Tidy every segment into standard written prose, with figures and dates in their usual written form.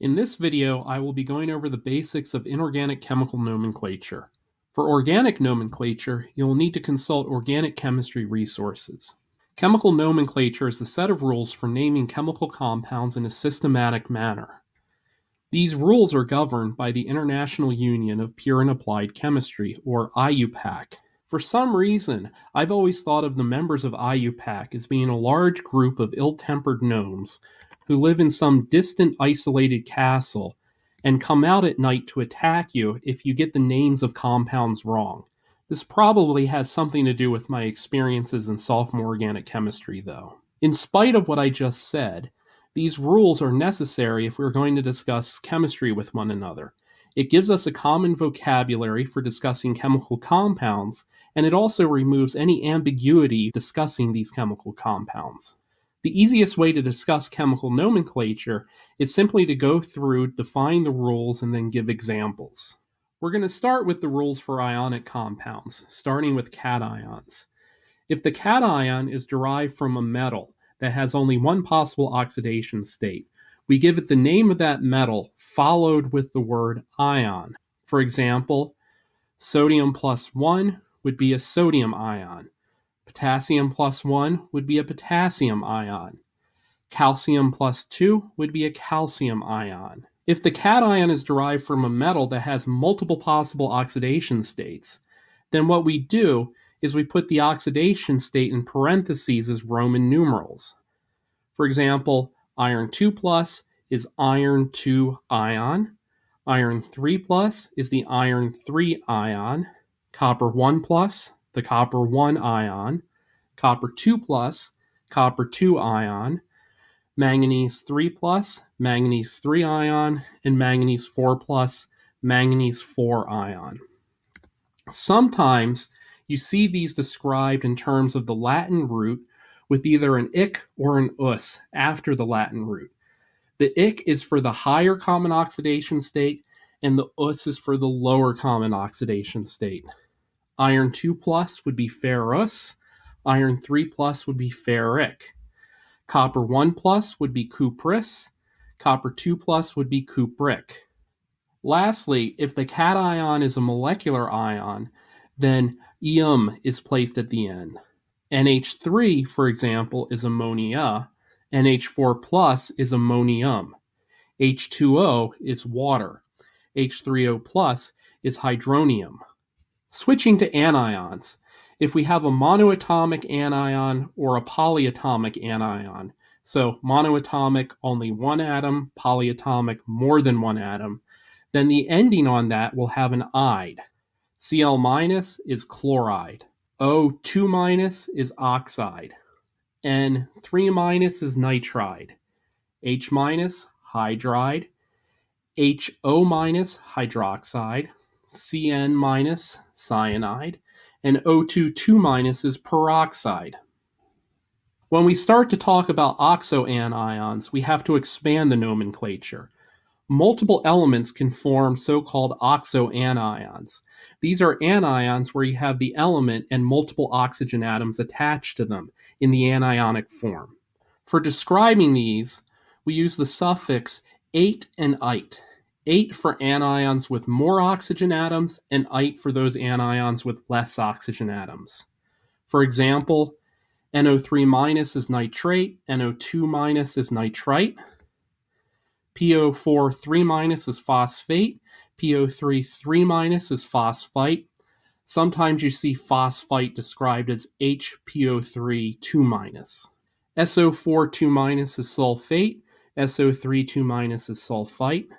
In this video, I will be going over the basics of inorganic chemical nomenclature. For organic nomenclature, you'll need to consult organic chemistry resources. Chemical nomenclature is a set of rules for naming chemical compounds in a systematic manner. These rules are governed by the International Union of Pure and Applied Chemistry, or IUPAC. For some reason, I've always thought of the members of IUPAC as being a large group of ill-tempered gnomes who live in some distant, isolated castle and come out at night to attack you if you get the names of compounds wrong. This probably has something to do with my experiences in sophomore organic chemistry, though. In spite of what I just said, these rules are necessary if we're going to discuss chemistry with one another. It gives us a common vocabulary for discussing chemical compounds, and it also removes any ambiguity discussing these chemical compounds. The easiest way to discuss chemical nomenclature is simply to go through, define the rules, and then give examples. We're going to start with the rules for ionic compounds, starting with cations. If the cation is derived from a metal that has only one possible oxidation state, we give it the name of that metal followed with the word ion. For example, sodium plus 1 would be a sodium ion. Potassium plus 1 would be a potassium ion. Calcium plus 2 would be a calcium ion. If the cation is derived from a metal that has multiple possible oxidation states, then what we do is we put the oxidation state in parentheses as Roman numerals. For example, iron 2 plus is iron 2 ion. Iron 3 plus is the iron 3 ion. Copper 1 plus, the copper 1 ion. Copper 2 plus, copper 2 ion. Manganese 3 plus, manganese 3 ion. And manganese 4 plus, manganese 4 ion. Sometimes you see these described in terms of the Latin root with either an ic or an us after the Latin root. The ic is for the higher common oxidation state, and the us is for the lower common oxidation state. Iron 2 plus would be ferrous. Iron 3 plus would be ferric. Copper 1 plus would be cuprous. Copper 2 plus would be cupric. Lastly, if the cation is a molecular ion, then ium is placed at the end. NH3, for example, is ammonia. NH4 plus is ammonium. H2O is water. H3O plus is hydronium. Switching to anions, if we have a monoatomic anion or a polyatomic anion, so monoatomic, only one atom, polyatomic, more than one atom, then the ending on that will have an ide. Cl minus is chloride. O2 minus is oxide. N3 minus is nitride. H minus, hydride. HO minus, hydroxide. Cn minus, cyanide. And O2 minus is peroxide. When we start to talk about oxoanions, we have to expand the nomenclature. Multiple elements can form so-called oxoanions. These are anions where you have the element and multiple oxygen atoms attached to them in the anionic form. For describing these, we use the suffix ate and ite. Ate for anions with more oxygen atoms, and ite for those anions with less oxygen atoms. For example, NO3 minus is nitrate, NO2 minus is nitrite, PO4 3 minus is phosphate, PO3 3 minus is phosphite. Sometimes you see phosphite described as HPO3 2 minus. SO4 2 minus is sulfate, SO3 2 minus is sulfite.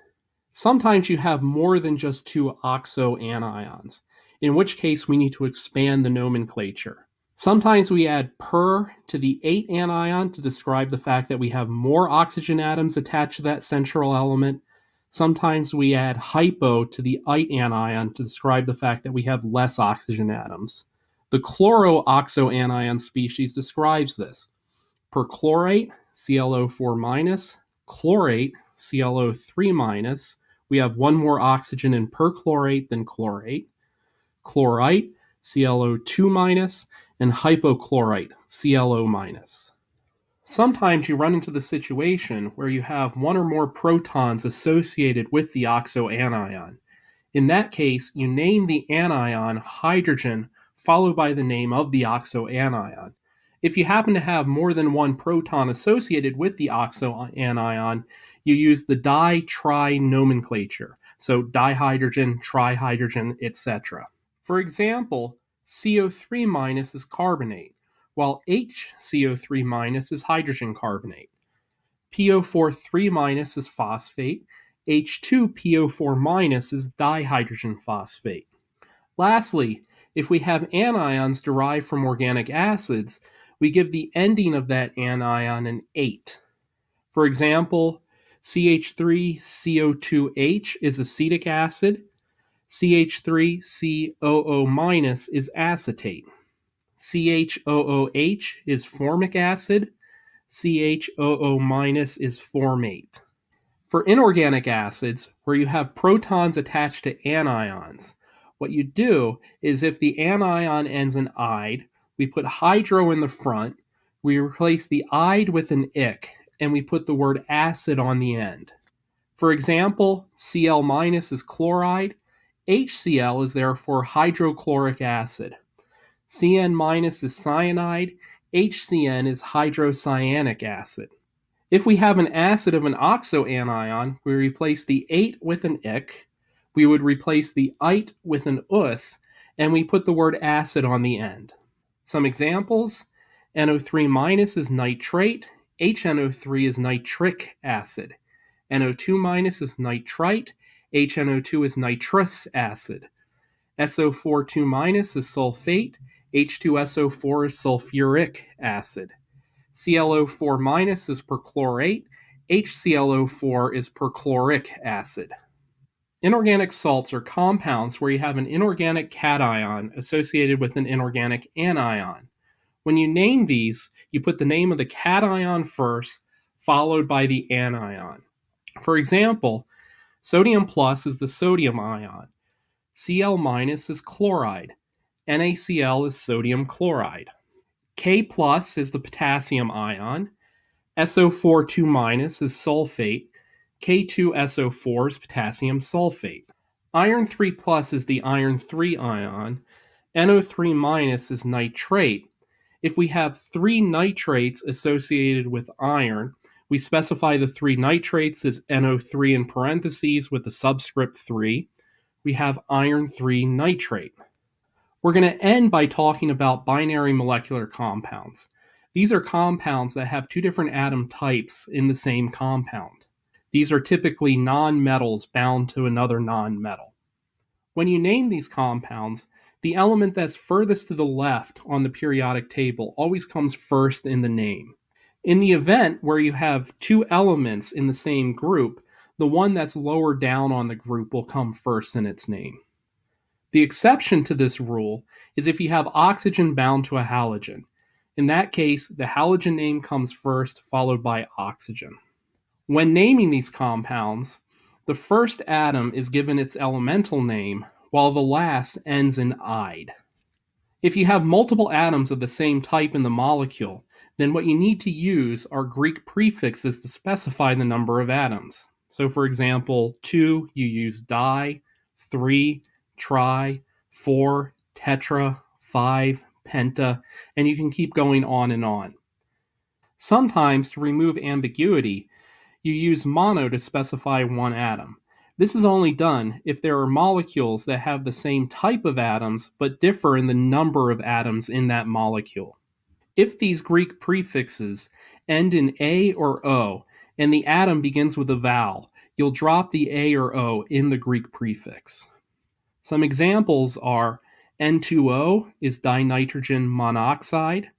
Sometimes you have more than just two oxoanions, in which case we need to expand the nomenclature. Sometimes we add per to the ate anion to describe the fact that we have more oxygen atoms attached to that central element. Sometimes we add hypo to the ite anion to describe the fact that we have less oxygen atoms. The chloroxoanion species describes this. Perchlorate, ClO4 minus, chlorate, ClO3 minus. We have one more oxygen in perchlorate than chlorate. Chlorite, ClO2 minus, and hypochlorite, ClO minus. Sometimes you run into the situation where you have one or more protons associated with the oxoanion. In that case, you name the anion hydrogen followed by the name of the oxoanion. If you happen to have more than one proton associated with the oxoanion, you use the di-tri nomenclature. So dihydrogen, trihydrogen, etc. For example, CO3- is carbonate, while HCO3- is hydrogen carbonate. PO4 3- is phosphate. H2PO4- is dihydrogen phosphate. Lastly, if we have anions derived from organic acids, we give the ending of that anion an ate. For example, CH3CO2H is acetic acid. CH3COO- is acetate. CHOOH is formic acid. CHOO- is formate. For inorganic acids, where you have protons attached to anions, what you do is if the anion ends in "ide," we put hydro in the front, we replace the "ide" with an "ic," and we put the word acid on the end. For example, Cl- is chloride. HCl is therefore hydrochloric acid. Cn- is cyanide. HCN is hydrocyanic acid. If we have an acid of an oxoanion, we replace the ate with an ic, we would replace the ite with an us, and we put the word acid on the end. Some examples: NO3- is nitrate, HNO3 is nitric acid, NO2- is nitrite, HNO2 is nitrous acid, SO4 2- is sulfate, H2SO4 is sulfuric acid, ClO4- is perchlorate, HClO4 is perchloric acid. Inorganic salts are compounds where you have an inorganic cation associated with an inorganic anion. When you name these, you put the name of the cation first, followed by the anion. For example, sodium plus is the sodium ion. Cl- is chloride. NaCl is sodium chloride. K plus is the potassium ion. SO4 2- is sulfate. K2SO4 is potassium sulfate. Iron 3 plus is the iron 3 ion. NO3- is nitrate. If we have three nitrates associated with iron, we specify the three nitrates as NO3 in parentheses with the subscript 3. We have iron 3 nitrate. We're going to end by talking about binary molecular compounds. These are compounds that have two different atom types in the same compound. These are typically nonmetals bound to another nonmetal. When you name these compounds, the element that's furthest to the left on the periodic table always comes first in the name. In the event where you have two elements in the same group, the one that's lower down on the group will come first in its name. The exception to this rule is if you have oxygen bound to a halogen. In that case, the halogen name comes first, followed by oxygen. When naming these compounds, the first atom is given its elemental name, while the last ends in "ide." If you have multiple atoms of the same type in the molecule, then what you need to use are Greek prefixes to specify the number of atoms. So for example, 2, you use di, 3, tri, 4, tetra, 5, penta, and you can keep going on and on. Sometimes, to remove ambiguity, you use mono to specify one atom. This is only done if there are molecules that have the same type of atoms but differ in the number of atoms in that molecule. If these Greek prefixes end in A or O and the atom begins with a vowel, you'll drop the A or O in the Greek prefix. Some examples are N2O is dinitrogen monoxide,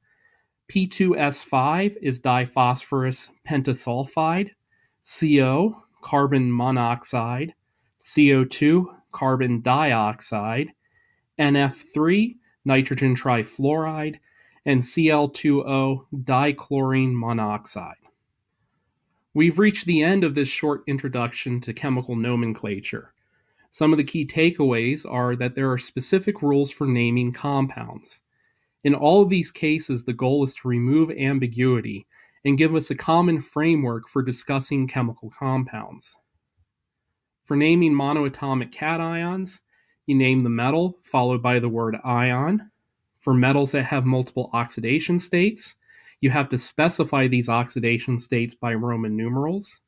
P2S5 is diphosphorus pentasulfide, CO, carbon monoxide, CO2, carbon dioxide, NF3, nitrogen trifluoride, and Cl2O, dichlorine monoxide. We've reached the end of this short introduction to chemical nomenclature. Some of the key takeaways are that there are specific rules for naming compounds. In all of these cases, the goal is to remove ambiguity and give us a common framework for discussing chemical compounds. For naming monoatomic cations, you name the metal followed by the word ion. For metals that have multiple oxidation states, you have to specify these oxidation states by Roman numerals.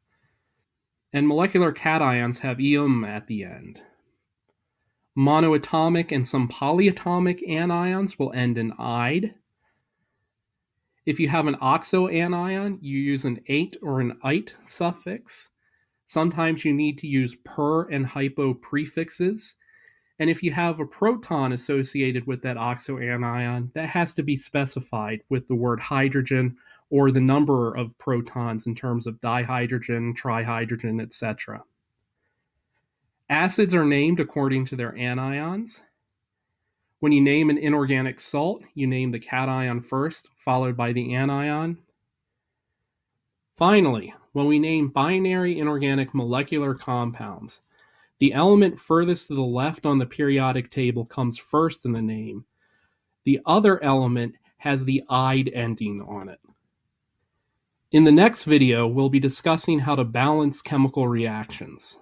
And molecular cations have -um at the end. Monoatomic and some polyatomic anions will end in "ide." If you have an oxoanion, you use an "ate" or an "ite" suffix. Sometimes you need to use "per" and "hypo" prefixes. And if you have a proton associated with that oxoanion, that has to be specified with the word hydrogen or the number of protons in terms of dihydrogen, trihydrogen, etc. Acids are named according to their anions. When you name an inorganic salt, you name the cation first, followed by the anion. Finally, when we name binary inorganic molecular compounds, the element furthest to the left on the periodic table comes first in the name. The other element has the "ide" ending on it. In the next video, we'll be discussing how to balance chemical reactions.